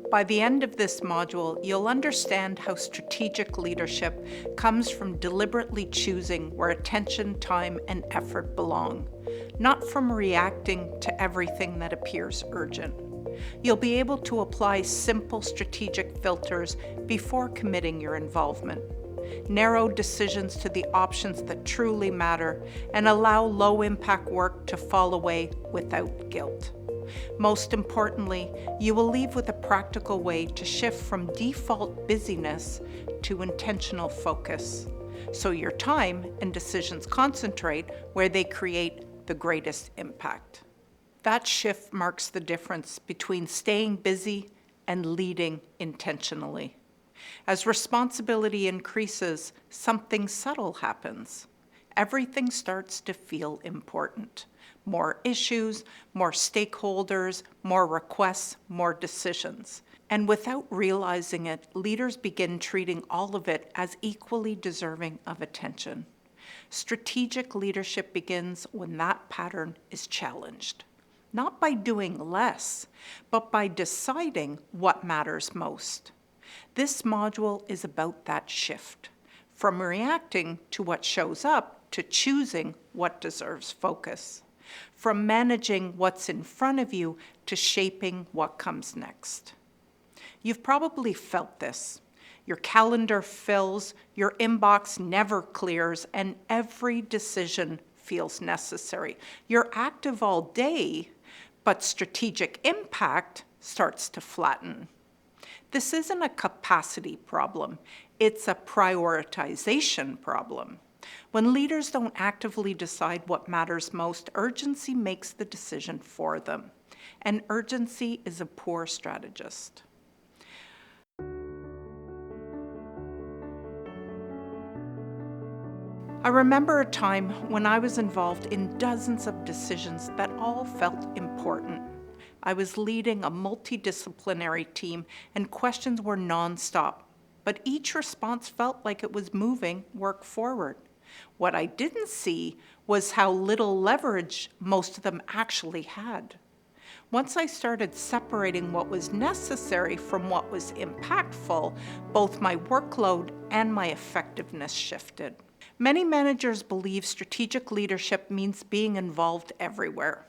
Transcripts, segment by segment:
By the end of this module, you'll understand how strategic leadership comes from deliberately choosing where attention, time, and effort belong, not from reacting to everything that appears urgent. You'll be able to apply simple strategic filters before committing your involvement. Narrow decisions to the options that truly matter and allow low-impact work to fall away without guilt. Most importantly, you will leave with a practical way to shift from default busyness to intentional focus, so your time and decisions concentrate where they create the greatest impact. That shift marks the difference between staying busy and leading intentionally. As responsibility increases, something subtle happens. Everything starts to feel important. More issues, more stakeholders, more requests, more decisions. And without realizing it, leaders begin treating all of it as equally deserving of attention. Strategic leadership begins when that pattern is challenged. Not by doing less, but by deciding what matters most. This module is about that shift, from reacting to what shows up to choosing what deserves focus, from managing what's in front of you to shaping what comes next. You've probably felt this. Your calendar fills, your inbox never clears, and every decision feels necessary. You're active all day, but strategic impact starts to flatten. This isn't a capacity problem, it's a prioritization problem. When leaders don't actively decide what matters most, urgency makes the decision for them. And urgency is a poor strategist. I remember a time when I was involved in dozens of decisions that all felt important. I was leading a multidisciplinary team and questions were nonstop, but each response felt like it was moving work forward. What I didn't see was how little leverage most of them actually had. Once I started separating what was necessary from what was impactful, both my workload and my effectiveness shifted. Many managers believe strategic leadership means being involved everywhere.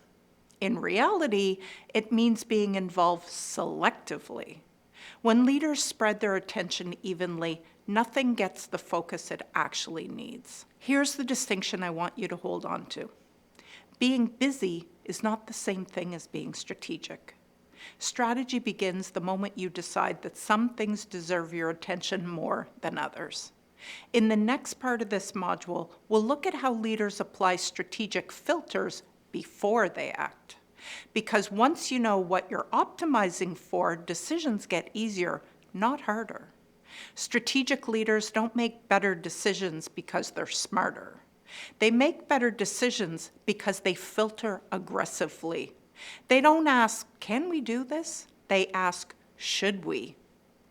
In reality, it means being involved selectively. When leaders spread their attention evenly, nothing gets the focus it actually needs. Here's the distinction I want you to hold on to. Being busy is not the same thing as being strategic. Strategy begins the moment you decide that some things deserve your attention more than others. In the next part of this module, we'll look at how leaders apply strategic filters before they act. Because once you know what you're optimizing for, decisions get easier, not harder. Strategic leaders don't make better decisions because they're smarter. They make better decisions because they filter aggressively. They don't ask, can we do this? They ask, should we?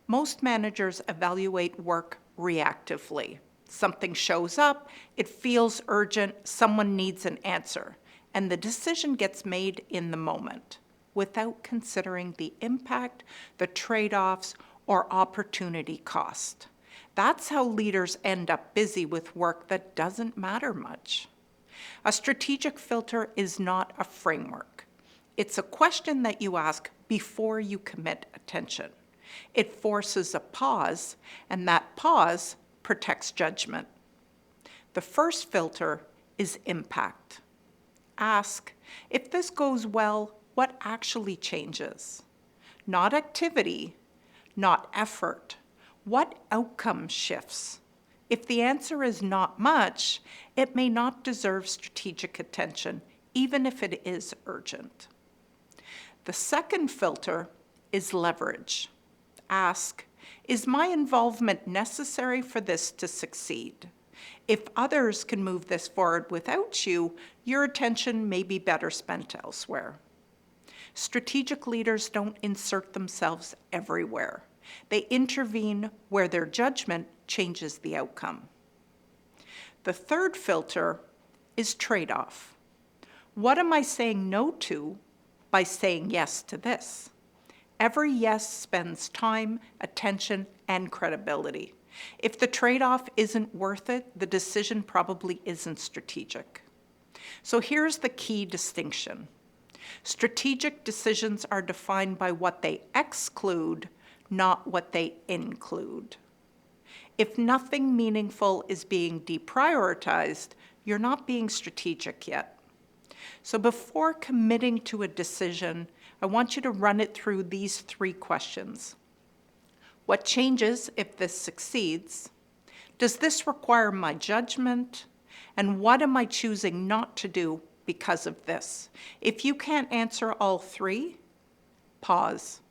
Most managers evaluate work reactively. Something shows up, it feels urgent, someone needs an answer, and the decision gets made in the moment without considering the impact, the trade-offs, or opportunity cost. That's how leaders end up busy with work that doesn't matter much. A strategic filter is not a framework. It's a question that you ask before you commit attention. It forces a pause, and that pause protects judgment. The first filter is impact. Ask, if this goes well, what actually changes? Not activity, not effort. What outcome shifts? If the answer is not much, it may not deserve strategic attention, even if it is urgent. The second filter is leverage. Ask, is my involvement necessary for this to succeed? If others can move this forward without you, your attention may be better spent elsewhere. Strategic leaders don't insert themselves everywhere. They intervene where their judgment changes the outcome. The third filter is trade-off. What am I saying no to by saying yes to this? Every yes spends time, attention, and credibility. If the trade-off isn't worth it, the decision probably isn't strategic. So here's the key distinction. Strategic decisions are defined by what they exclude, not what they include. If nothing meaningful is being deprioritized, you're not being strategic yet. So before committing to a decision, I want you to run it through these 3 questions. What changes if this succeeds? Does this require my judgment? And what am I choosing not to do because of this? If you can't answer all 3, pause.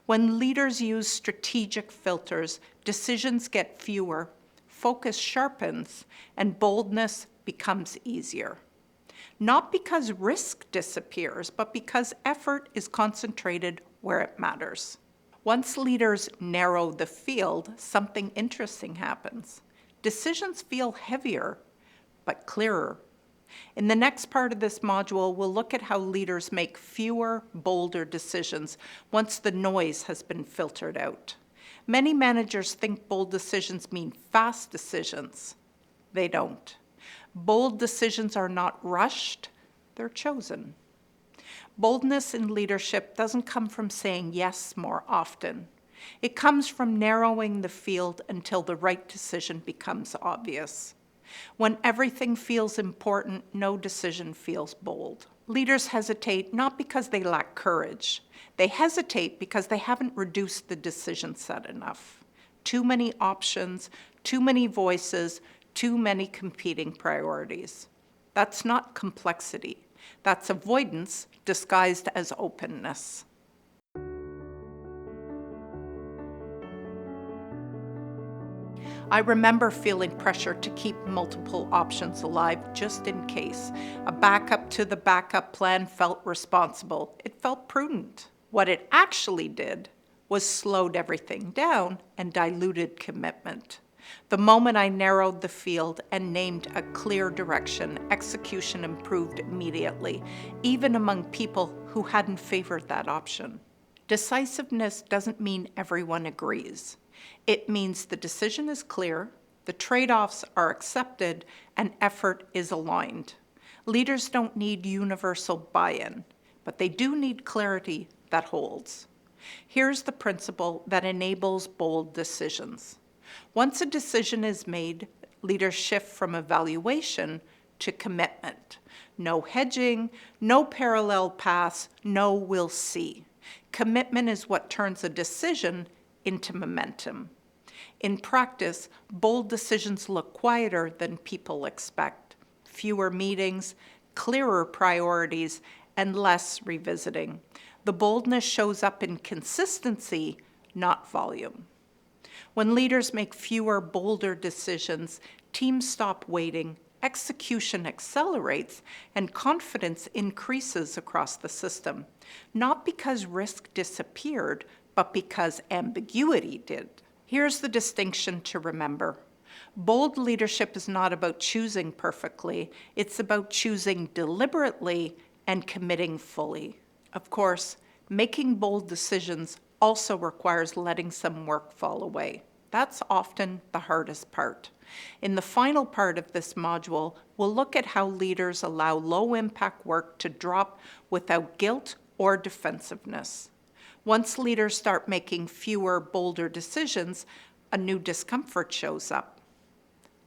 When leaders use strategic filters, decisions get fewer, focus sharpens, and boldness becomes easier. Not because risk disappears, but because effort is concentrated where it matters. Once leaders narrow the field, something interesting happens. Decisions feel heavier, but clearer. In the next part of this module, we'll look at how leaders make fewer, bolder decisions once the noise has been filtered out. Many managers think bold decisions mean fast decisions. They don't. Bold decisions are not rushed, they're chosen. Boldness in leadership doesn't come from saying yes more often. It comes from narrowing the field until the right decision becomes obvious. When everything feels important, no decision feels bold. Leaders hesitate not because they lack courage. They hesitate because they haven't reduced the decision set enough. Too many options, too many voices, too many competing priorities. That's not complexity. That's avoidance disguised as openness. I remember feeling pressure to keep multiple options alive just in case. A backup to the backup plan felt responsible. It felt prudent. What it actually did was slowed everything down and diluted commitment. The moment I narrowed the field and named a clear direction, execution improved immediately, even among people who hadn't favored that option. Decisiveness doesn't mean everyone agrees. It means the decision is clear, the trade-offs are accepted, and effort is aligned. Leaders don't need universal buy-in, but they do need clarity that holds. Here's the principle that enables bold decisions. Once a decision is made, leaders shift from evaluation to commitment. No hedging, no parallel paths, no we'll see. Commitment is what turns a decision into momentum. In practice, bold decisions look quieter than people expect. Fewer meetings, clearer priorities, and less revisiting. The boldness shows up in consistency, not volume. When leaders make fewer, bolder decisions, teams stop waiting, execution accelerates, and confidence increases across the system. Not because risk disappeared, but because ambiguity did. Here's the distinction to remember. Bold leadership is not about choosing perfectly, it's about choosing deliberately and committing fully. Of course, making bold decisions also requires letting some work fall away. That's often the hardest part. In the final part of this module, we'll look at how leaders allow low-impact work to drop without guilt or defensiveness. Once leaders start making fewer, bolder decisions, a new discomfort shows up.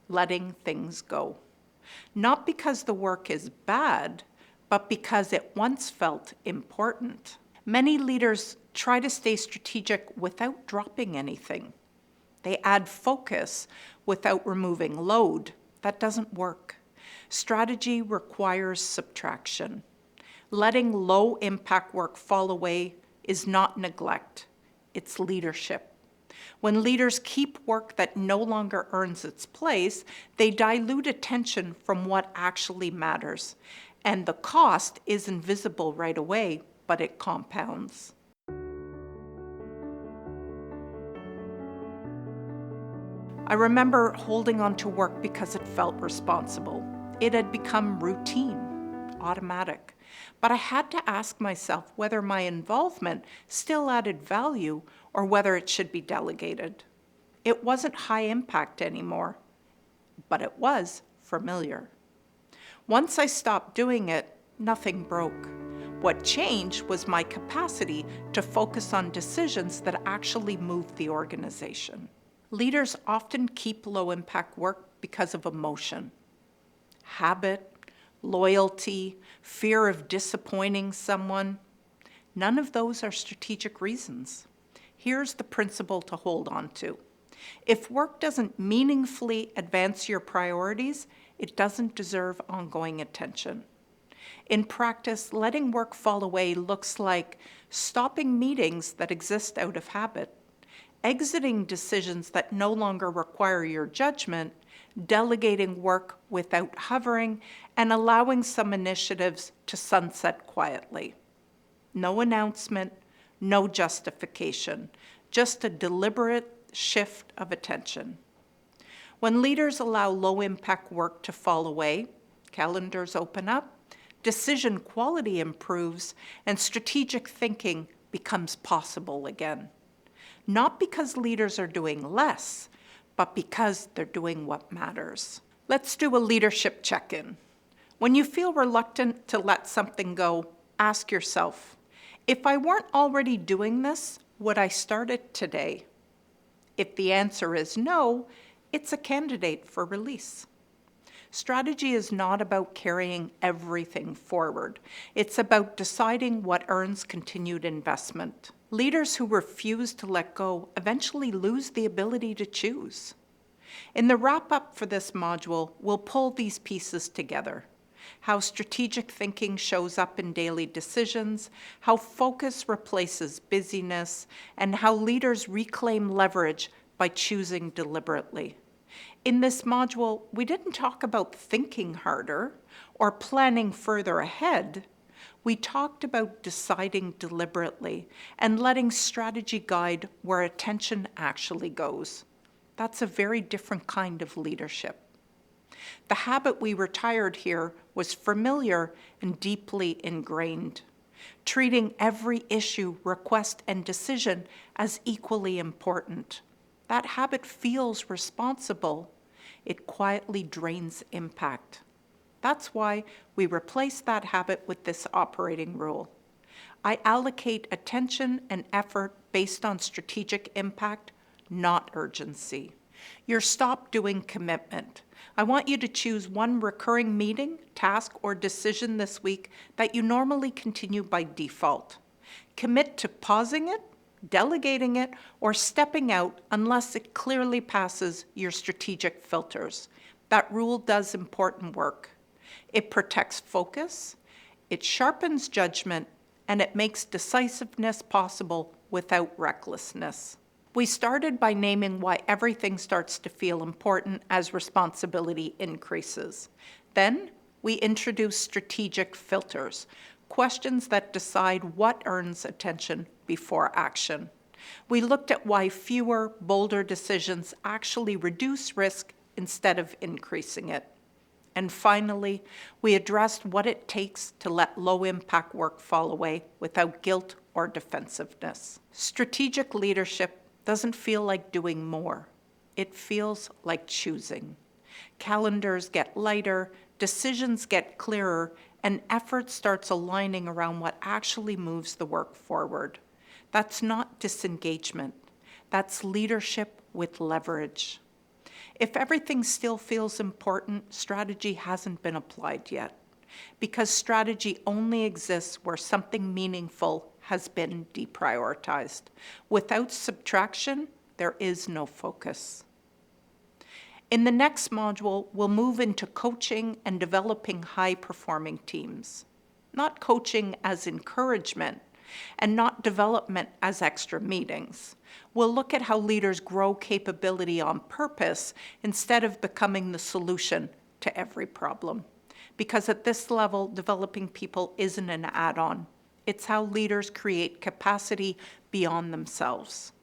Letting things go. Not because the work is bad, but because it once felt important. Many leaders try to stay strategic without dropping anything. They add focus without removing load. That doesn't work. Strategy requires subtraction. Letting low-impact work fall away is not neglect, it's leadership. When leaders keep work that no longer earns its place, they dilute attention from what actually matters. And the cost isn't visible right away, but it compounds. I remember holding on to work because it felt responsible. It had become routine, automatic. But I had to ask myself whether my involvement still added value or whether it should be delegated. It wasn't high impact anymore, but it was familiar. Once I stopped doing it, nothing broke. What changed was my capacity to focus on decisions that actually moved the organization. Leaders often keep low-impact work because of emotion, habit, loyalty, fear of disappointing someone. None of those are strategic reasons. Here's the principle to hold on to. If work doesn't meaningfully advance your priorities, it doesn't deserve ongoing attention. In practice, letting work fall away looks like stopping meetings that exist out of habit, exiting decisions that no longer require your judgment, delegating work without hovering, and allowing some initiatives to sunset quietly. No announcement, no justification, just a deliberate shift of attention. When leaders allow low-impact work to fall away, calendars open up, decision quality improves, and strategic thinking becomes possible again. Not because leaders are doing less, but because they're doing what matters. Let's do a leadership check-in. When you feel reluctant to let something go, ask yourself, if I weren't already doing this, would I start it today? If the answer is no, it's a candidate for release. Strategy is not about carrying everything forward. It's about deciding what earns continued investment. Leaders who refuse to let go eventually lose the ability to choose. In the wrap-up for this module, we'll pull these pieces together. How strategic thinking shows up in daily decisions, how focus replaces busyness, and how leaders reclaim leverage by choosing deliberately. In this module, we didn't talk about thinking harder or planning further ahead. We talked about deciding deliberately and letting strategy guide where attention actually goes. That's a very different kind of leadership. The habit we retired here was familiar and deeply ingrained, treating every issue, request, and decision as equally important. That habit feels responsible. It quietly drains impact. That's why we replace that habit with this operating rule. I allocate attention and effort based on strategic impact, not urgency. Your stop doing commitment. I want you to choose one recurring meeting, task, or decision this week that you normally continue by default. Commit to pausing it, delegating it, or stepping out unless it clearly passes your strategic filters. That rule does important work. It protects focus, it sharpens judgment, and it makes decisiveness possible without recklessness. We started by naming why everything starts to feel important as responsibility increases. Then we introduced strategic filters, questions that decide what earns attention before action. We looked at why fewer, bolder decisions actually reduce risk instead of increasing it. And finally, we addressed what it takes to let low-impact work fall away without guilt or defensiveness. Strategic leadership doesn't feel like doing more. It feels like choosing. Calendars get lighter, decisions get clearer, and effort starts aligning around what actually moves the work forward. That's not disengagement. That's leadership with leverage. If everything still feels important, strategy hasn't been applied yet, because strategy only exists where something meaningful has been deprioritized. Without subtraction, there is no focus. In the next module, we'll move into coaching and developing high-performing teams. Not coaching as encouragement, and not development as extra meetings. We'll look at how leaders grow capability on purpose instead of becoming the solution to every problem. Because at this level, developing people isn't an add-on. It's how leaders create capacity beyond themselves.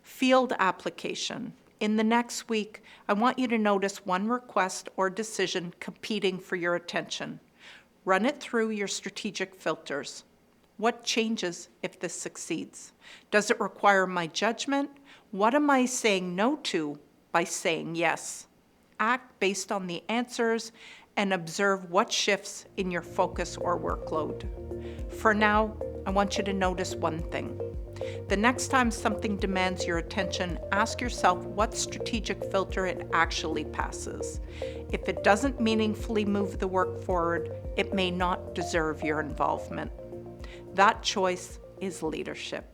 Field application. In the next week, I want you to notice one request or decision competing for your attention. Run it through your strategic filters. What changes if this succeeds? Does it require my judgment? What am I saying no to by saying yes? Act based on the answers and observe what shifts in your focus or workload. For now, I want you to notice one thing. The next time something demands your attention, ask yourself what strategic filter it actually passes. If it doesn't meaningfully move the work forward, it may not deserve your involvement. That choice is leadership.